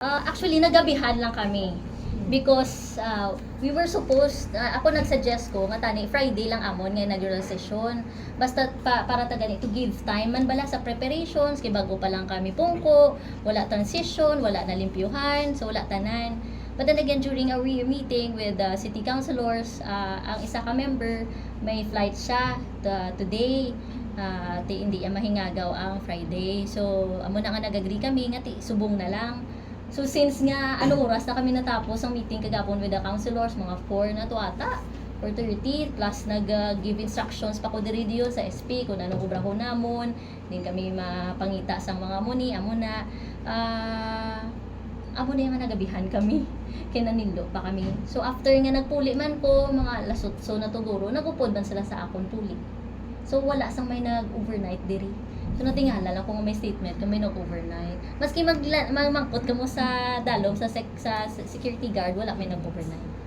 Actually, nagabihan lang kami. Because we were supposed, ako nag-suggest ko, nga tani, Friday lang amon nga nag-roll session. Basta para ta ganito, to give time man bala sa preparations, kay bago pa lang kami pungko, wala transition, wala na limpyuhan, so wala tanan. But then again, during our meeting with the city councilors, ang isa ka member, may flight siya today. Hindi mahingagaw ang Friday. So, amo na nga nag-agree kami nga subong na lang. So since nga oras na kami natapos ang meeting kagapon with the councilors, mga 4 na to ata, 4:30, plus nag-give instructions pa ko diri diyo sa SP kung anong obrahon namon, din kami mapangita sa mga muni, amo na yung nagabihan kami kinanindo pa kami. So after nga nagpuli man ko mga alas 8 na tuguro, nagupod man sila sa akon puli. So wala sang may nag-overnight diri. So natingala lang kung may statement kung may nag-overnight. Maski magmangkot ka mo sa dalom sa security guard, wala may nag-overnight.